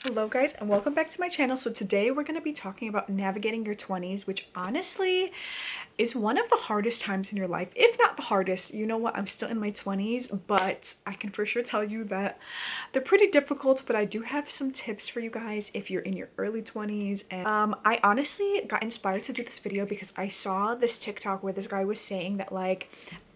Hello guys, and welcome back to my channel. So today we're going to be talking about navigating your 20s, which honestly is one of the hardest times in your life, if not the hardest. You know what, I'm still in my 20s, but I can for sure tell you that they're pretty difficult. But I do have some tips for you guys if you're in your early 20s. And I honestly got inspired to do this video because I saw this TikTok where this guy was saying that like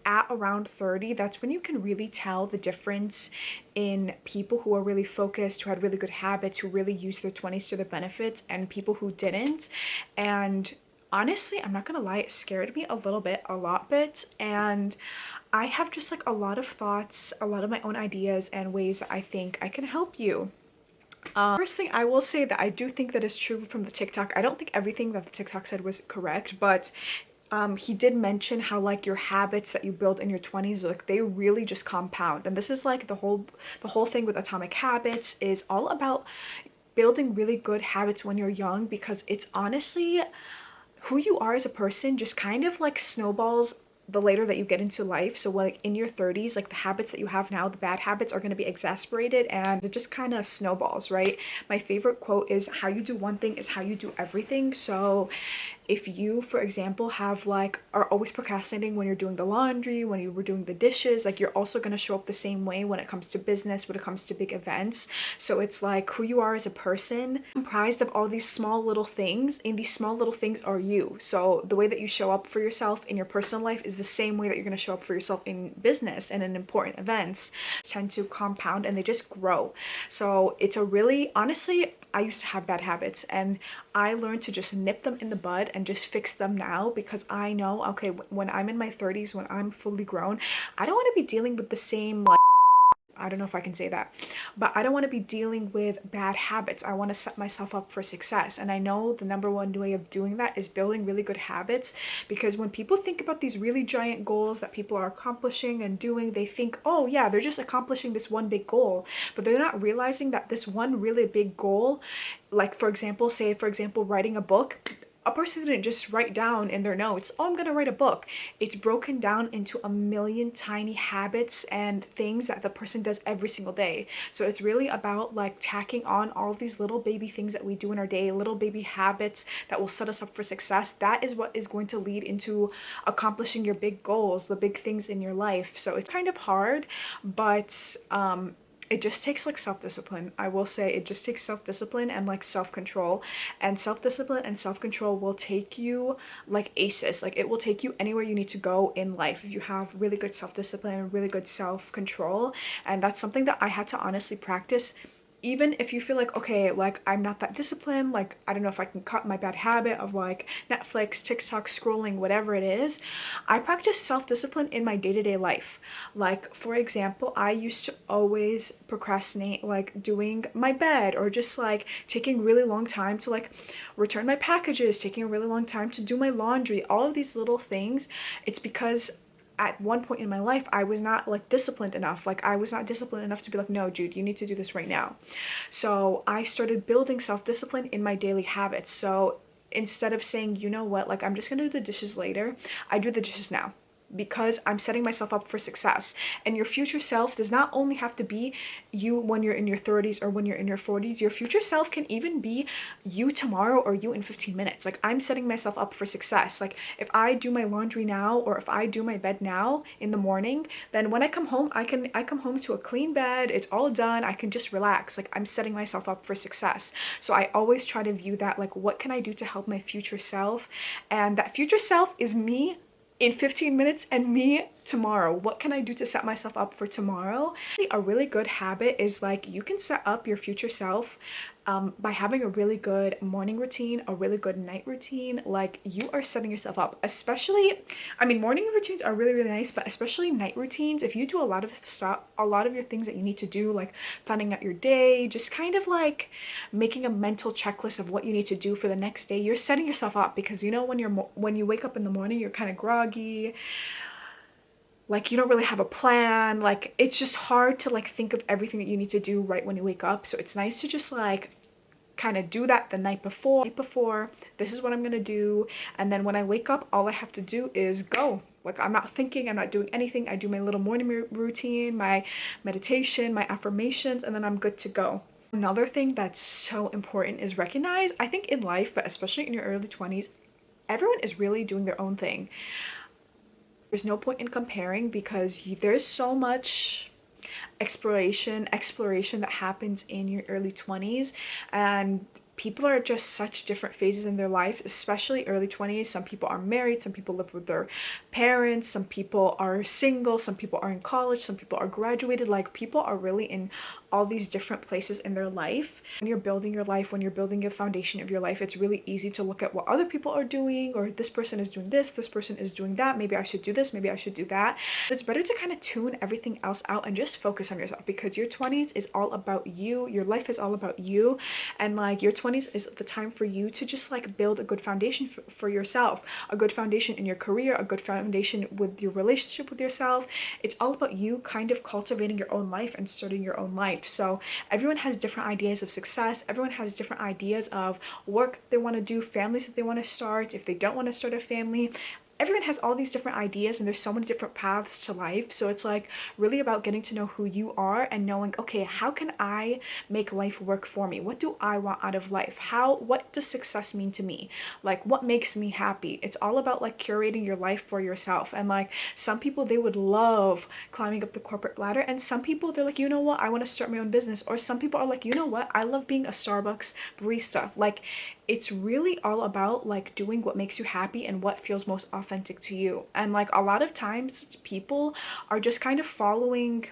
at around 30, that's when you can really tell the difference in people who are really focused, who had really good habits, who really used their 20s to their benefits, and people who didn't. And honestly, I'm not gonna lie, it scared me a little bit, a lot bit. And I have just like a lot of thoughts, a lot of my own ideas and ways that I think I can help you. First thing I will say that I do think that is true from the TikTok. I don't think everything that the TikTok said was correct, but he did mention how like your habits that you build in your 20s, like they really just compound. And this is like the whole thing with Atomic Habits is all about building really good habits when you're young, because it's honestly who you are as a person just kind of like snowballs the later that you get into life. So like in your 30s, like the habits that you have now, the bad habits are going to be exasperated and it just kind of snowballs, right? My favorite quote is, how you do one thing is how you do everything. So if you, for example, have like are always procrastinating when you're doing the laundry, when you were doing the dishes, like you're also going to show up the same way when it comes to business, when it comes to big events. So it's like who you are as a person comprised of all these small little things, and these small little things are you. So the way that you show up for yourself in your personal life is the same way that you're going to show up for yourself in business and in important events. Tend to compound and they just grow. So it's a really, honestly, I used to have bad habits and I learned to just nip them in the bud and just fix them now, because I know, okay, when I'm in my 30s, when I'm fully grown, I don't want to be dealing with the same, like, I don't know if I can say that, but I don't want to be dealing with bad habits. I want to set myself up for success. And I know the number one way of doing that is building really good habits, because when people think about these really giant goals that people are accomplishing and doing, they think, oh yeah, they're just accomplishing this one big goal, but they're not realizing that this one really big goal, like for example, say for example, writing a book, a person didn't just write down in their notes, oh, I'm gonna write a book. It's broken down into a million tiny habits and things that the person does every single day. So it's really about like tacking on all of these little baby things that we do in our day, little baby habits that will set us up for success. That is what is going to lead into accomplishing your big goals, the big things in your life. So it's kind of hard, but it just takes like self-discipline. I will say it just takes self-discipline and like self-control, and self-discipline and self-control will take you like aces. Like it will take you anywhere you need to go in life if you have really good self-discipline and really good self-control. And that's something that I had to honestly practice. Even if you feel like, okay, like I'm not that disciplined, like I don't know if I can cut my bad habit of like Netflix, TikTok, scrolling, whatever it is, I practice self-discipline in my day-to-day life. Like for example, I used to always procrastinate like doing my bed, or just like taking really long time to like return my packages, taking a really long time to do my laundry, all of these little things. It's because at one point in my life, I was not like disciplined enough. Like I was not disciplined enough to be like, no, Jude, you need to do this right now. So I started building self-discipline in my daily habits. So instead of saying, you know what, like I'm just gonna do the dishes later, I do the dishes now, because I'm setting myself up for success. And your future self does not only have to be you when you're in your 30s or when you're in your 40s. Your future self can even be you tomorrow or you in 15 minutes. Like I'm setting myself up for success. Like if I do my laundry now, or if I do my bed now in the morning, then when I come home, I come home to a clean bed, it's all done, I can just relax. Like I'm setting myself up for success. So I always try to view that like, what can I do to help my future self? And that future self is me in 15 minutes and me tomorrow. What can I do to set myself up for tomorrow? A really good habit is like you can set up your future self by having a really good morning routine, a really good night routine. Like you are setting yourself up, especially, I mean, morning routines are really, really nice, but especially night routines. If you do a lot of stuff, a lot of your things that you need to do, like planning out your day, just kind of like making a mental checklist of what you need to do for the next day, you're setting yourself up. Because you know, when you wake up in the morning, you're kind of groggy, like you don't really have a plan, like it's just hard to like think of everything that you need to do right when you wake up. So it's nice to just like kind of do that the night before. This is what I'm gonna do, and then when I wake up, all I have to do is go. Like I'm not thinking, I'm not doing anything. I do my little morning routine, my meditation, my affirmations, and then I'm good to go. Another thing that's so important is recognize, I think in life, but especially in your early 20s, everyone is really doing their own thing. There's no point in comparing because there's so much exploration that happens in your early 20s, and people are just such different phases in their life, especially early 20s. Some people are married, some people live with their parents, some people are single, some people are in college, some people are graduated. Like, people are really in all these different places in their life. When you're building your life, when you're building a foundation of your life, it's really easy to look at what other people are doing, or this person is doing this person is doing that, maybe I should do this, maybe I should do that. It's better to kind of tune everything else out and just focus on yourself, because your 20s is all about you. Your life is all about you, and like your 20s is the time for you to just like build a good foundation for yourself, a good foundation in your career, a good foundation with your relationship with yourself. It's all about you kind of cultivating your own life and starting your own life. So everyone has different ideas of success, everyone has different ideas of work they want to do, families that they want to start, if they don't want to start a family. Everyone has all these different ideas, and there's so many different paths to life. So it's like really about getting to know who you are and knowing, okay, how can I make life work for me? What do I want out of life? What does success mean to me? Like, what makes me happy? It's all about like curating your life for yourself. And like, some people, they would love climbing up the corporate ladder, and some people, they're like, you know what, I want to start my own business. Or some people are like, you know what, I love being a Starbucks barista. Like, it's really all about like doing what makes you happy and what feels most authentic to you. And like, a lot of times people are just kind of following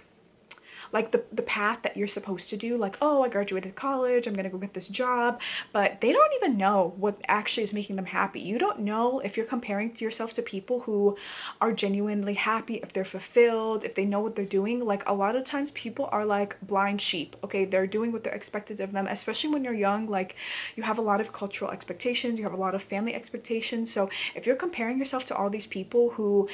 like the path that you're supposed to do, like, oh, I graduated college, I'm gonna go get this job, but they don't even know what actually is making them happy. You don't know if you're comparing yourself to people who are genuinely happy, if they're fulfilled, if they know what they're doing. Like, a lot of times people are like blind sheep. Okay, they're doing what they're expected of them, especially when you're young. Like, you have a lot of cultural expectations, you have a lot of family expectations. So if you're comparing yourself to all these people who,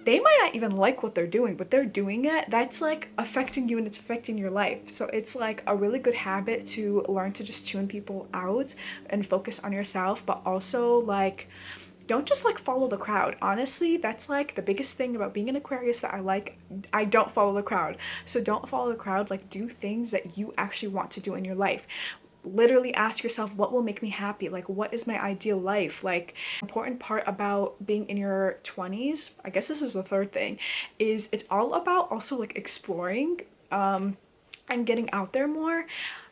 they might not even like what they're doing, but they're doing it, that's like affecting you and it's affecting your life. So it's like a really good habit to learn to just tune people out and focus on yourself, but also like, don't just like follow the crowd. Honestly, that's like the biggest thing about being an Aquarius that I like. I don't follow the crowd. So don't follow the crowd. Like, do things that you actually want to do in your life. Literally ask yourself, what will make me happy? Like, what is my ideal life? Like, important part about being in your 20s, I guess this is the third thing, is it's all about also like exploring and getting out there more,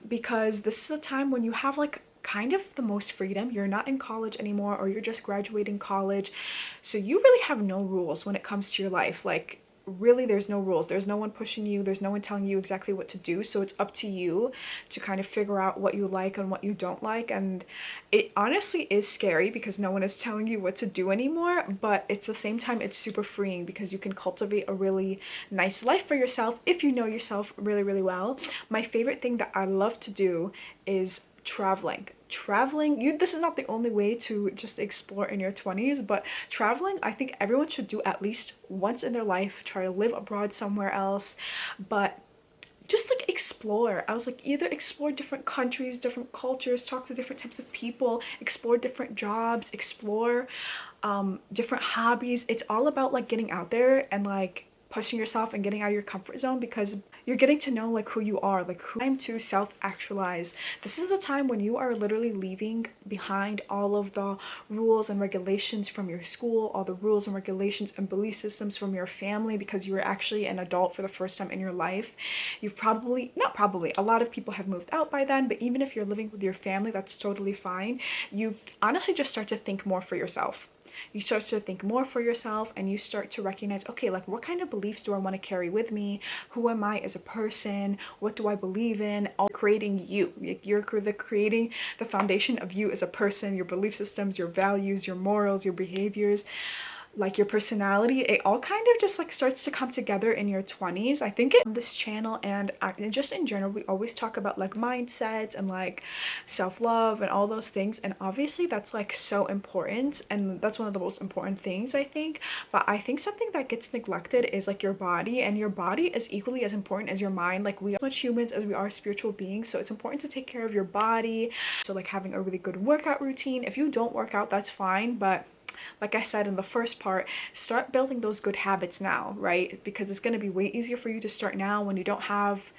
because this is a time when you have like kind of the most freedom. You're not in college anymore, or you're just graduating college, so you really have no rules when it comes to your life. Like, really, there's no rules, there's no one pushing you, there's no one telling you exactly what to do. So it's up to you to kind of figure out what you like and what you don't like. And it honestly is scary because no one is telling you what to do anymore, but it's the same time it's super freeing because you can cultivate a really nice life for yourself if you know yourself really, really well. My favorite thing that I love to do is traveling. This is not the only way to just explore in your 20s, but traveling, I think everyone should do at least once in their life. Try to live abroad somewhere else, but just like explore. I was like, either explore different countries, different cultures, talk to different types of people, explore different jobs, explore different hobbies. It's all about like getting out there and like pushing yourself and getting out of your comfort zone, because you're getting to know like who you are, like who time to self-actualize. This is a time when you are literally leaving behind all of the rules and regulations from your school, all the rules and regulations and belief systems from your family, because you are actually an adult for the first time in your life. You've probably, not probably, a lot of people have moved out by then, but even if you're living with your family, that's totally fine. You honestly just start to think more for yourself. You start to think more for yourself, and you start to recognize, okay, like, what kind of beliefs do I want to carry with me? Who am I as a person? What do I believe in? All creating you. You're creating the foundation of you as a person, your belief systems, your values, your morals, your behaviors, like your personality. It all kind of just like starts to come together in your 20s. I think on this channel and just in general, we always talk about like mindsets and like self-love and all those things, and obviously that's like so important, and that's one of the most important things, I think. But I think something that gets neglected is like your body, and your body is equally as important as your mind. Like, we are as much humans as we are spiritual beings, so it's important to take care of your body. So like having a really good workout routine. If you don't work out, that's fine, but like I said in the first part, start building those good habits now, right? Because it's going to be way easier for you to start now when you don't have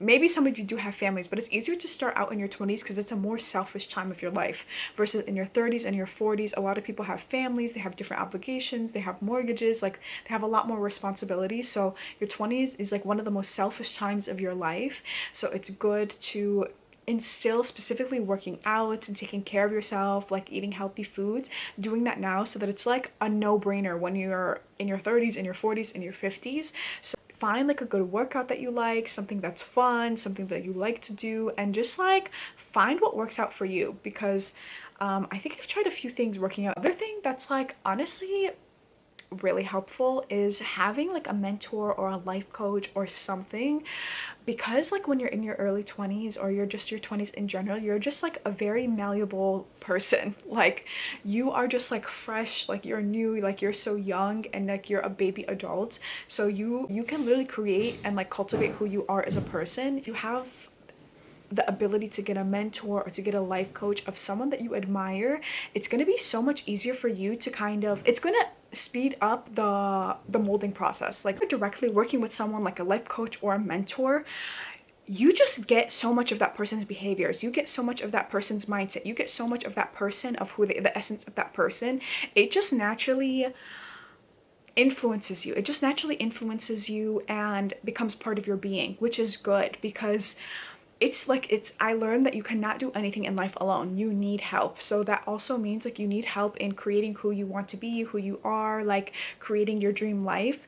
maybe some of you do have families, but it's easier to start out in your 20s because it's a more selfish time of your life versus in your 30s and your 40s. A lot of people have families, they have different obligations, they have mortgages, like they have a lot more responsibilities. So your 20s is like one of the most selfish times of your life. So it's good to instill specifically working out and taking care of yourself, like eating healthy foods, doing that now so that it's like a no-brainer when you're in your 30s, in your 40s, in your 50s. So find like a good workout that you like, something that's fun, something that you like to do, and just like find what works out for you. Because I think I've tried a few things working out. Other thing that's like honestly really helpful is having like a mentor or a life coach or something, because like when you're in your early 20s or you're just your 20s in general, you're just like a very malleable person. Like you are just like fresh, like you're new, like you're so young, and like you're a baby adult. So you can literally create and like cultivate who you are as a person. You have the ability to get a mentor or to get a life coach of someone that you admire. It's going to be so much easier for you to kind of, it's going to speed up the molding process. Like directly working with someone like a life coach or a mentor, you just get so much of that person's behaviors, you get so much of that person's mindset, you get so much of that person, of who the essence of that person. It just naturally influences you. It just naturally influences you and becomes part of your being, which is good, because I learned that you cannot do anything in life alone. You need help. So that also means like you need help in creating who you want to be, who you are, like creating your dream life.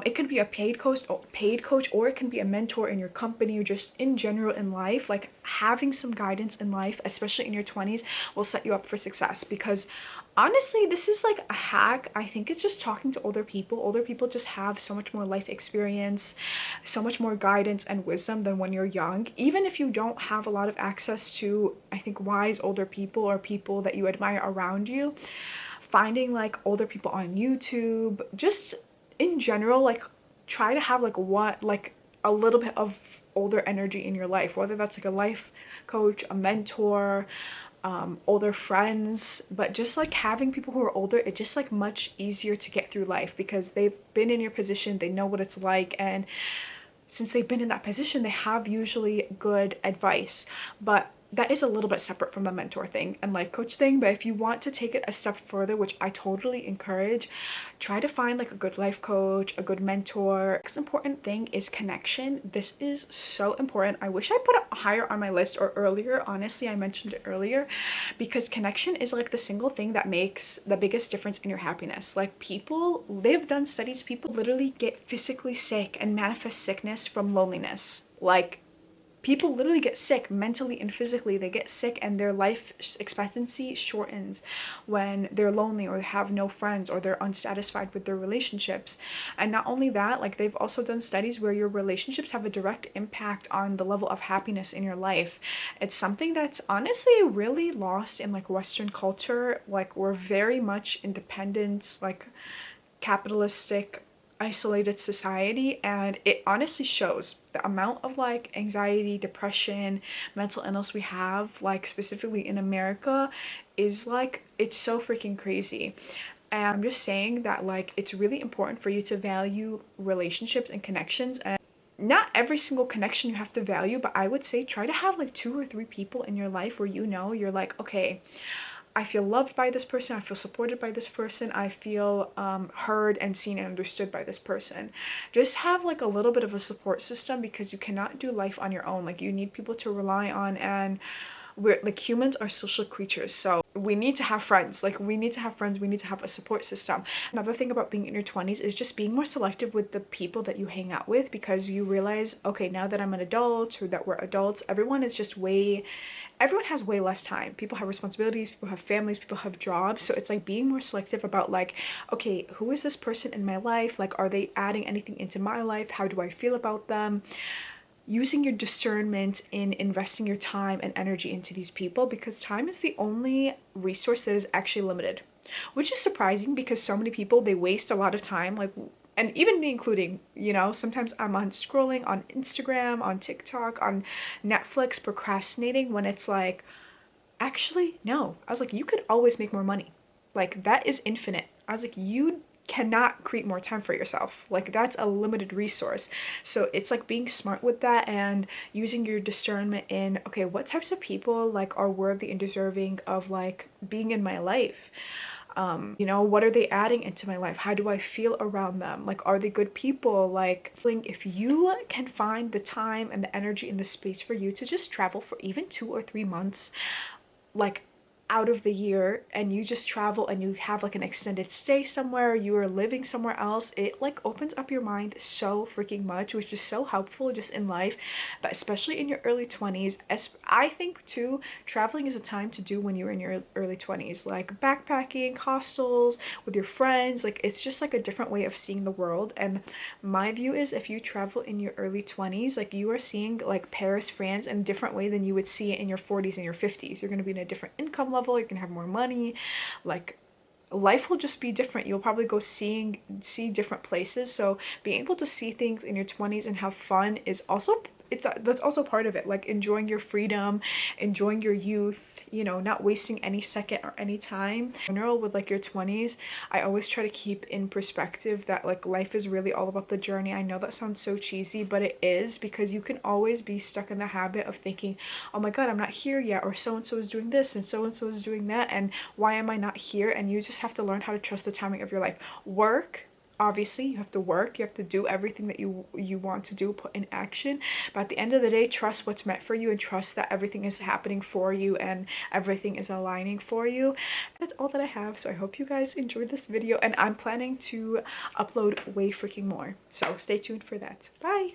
It could be a paid coach, or it can be a mentor in your company, or just in general in life. Like having some guidance in life, especially in your 20s, will set you up for success. Because honestly, this is like a hack. I think it's just talking to older people. Older people just have so much more life experience, so much more guidance and wisdom than when you're young. Even if you don't have a lot of access to, I think, wise older people or people that you admire around you, finding like older people on YouTube, just in general, like try to have like a little bit of older energy in your life, whether that's like a life coach, a mentor, older friends. But just like having people who are older, it's just like much easier to get through life because they've been in your position, they know what it's like, and since they've been in that position, they have usually good advice. But that is a little bit separate from the mentor thing and life coach thing. But if you want to take it a step further, which I totally encourage, try to find like a good life coach, a good mentor. Next important thing is connection. This is so important. I wish I put it higher on my list or earlier. Honestly, I mentioned it earlier, because connection is like the single thing that makes the biggest difference in your happiness. Like people, they've done studies, people literally get physically sick and manifest sickness from loneliness. Like people literally get sick mentally and physically. They get sick and their life expectancy shortens when they're lonely or have no friends or they're unsatisfied with their relationships. And not only that, like they've also done studies where your relationships have a direct impact on the level of happiness in your life. It's something that's honestly really lost in like Western culture. Like we're very much independent, like capitalistic, isolated society, and it honestly shows. The amount of like anxiety, depression, mental illness we have, like specifically in America, is like, it's so freaking crazy. And I'm just saying that like it's really important for you to value relationships and connections. And not every single connection you have to value, but I would say try to have like 2 or 3 people in your life where you know you're like, okay, I feel loved by this person, I feel supported by this person, I feel heard and seen and understood by this person. Just have like a little bit of a support system, because you cannot do life on your own. Like you need people to rely on, and we're like, humans are social creatures, so we need to have friends. Like we need to have friends, we need to have a support system. Another thing about being in your 20s is just being more selective with the people that you hang out with, because you realize, okay, now that I'm an adult, or that we're adults, everyone has way less time. People have responsibilities, people have families, people have jobs. So it's like being more selective about like, okay, who is this person in my life? Like, are they adding anything into my life? How do I feel about them? Using your discernment in investing your time and energy into these people, because time is the only resource that is actually limited, which is surprising because so many people, they waste a lot of time, like, and even me including, you know, sometimes I'm on scrolling on Instagram, on TikTok, on Netflix, procrastinating, when it's like, actually, no. I was like, you could always make more money. Like that is infinite. I was like, cannot create more time for yourself. Like, that's a limited resource. So it's like being smart with that and using your discernment in, okay, what types of people like are worthy and deserving of like being in my life. You know, what are they adding into my life? How do I feel around them? Like, are they good people? Like, if you can find the time and the energy and the space for you to just travel for even 2 or 3 months, like out of the year, and you just travel and you have like an extended stay somewhere, you are living somewhere else, it like opens up your mind so freaking much, which is so helpful just in life, but especially in your early 20s. As I think too, traveling is a time to do when you're in your early 20s, like backpacking, hostels with your friends. Like, it's just like a different way of seeing the world. And my view is, if you travel in your early 20s, like, you are seeing like Paris, France in a different way than you would see it in your 40s and your 50s. You're going to be in a different income level, you're gonna have more money, like life will just be different. You'll probably go see different places. So being able to see things in your 20s and have fun is also, that's also part of it. Like, enjoying your freedom, enjoying your youth, you know, not wasting any second or any time. In general, with like your 20s, I always try to keep in perspective that like life is really all about the journey. I know that sounds so cheesy, but it is, because you can always be stuck in the habit of thinking, oh my god, I'm not here yet, or so and so is doing this and so is doing that, and why am I not here? And you just have to learn how to trust the timing of your life. Work, obviously you have to work, you have to do everything that you want to do, put in action, but at the end of the day, trust what's meant for you and trust that everything is happening for you and everything is aligning for you. That's all that I have. So I hope you guys enjoyed this video, and I'm planning to upload way freaking more, so stay tuned for that. Bye.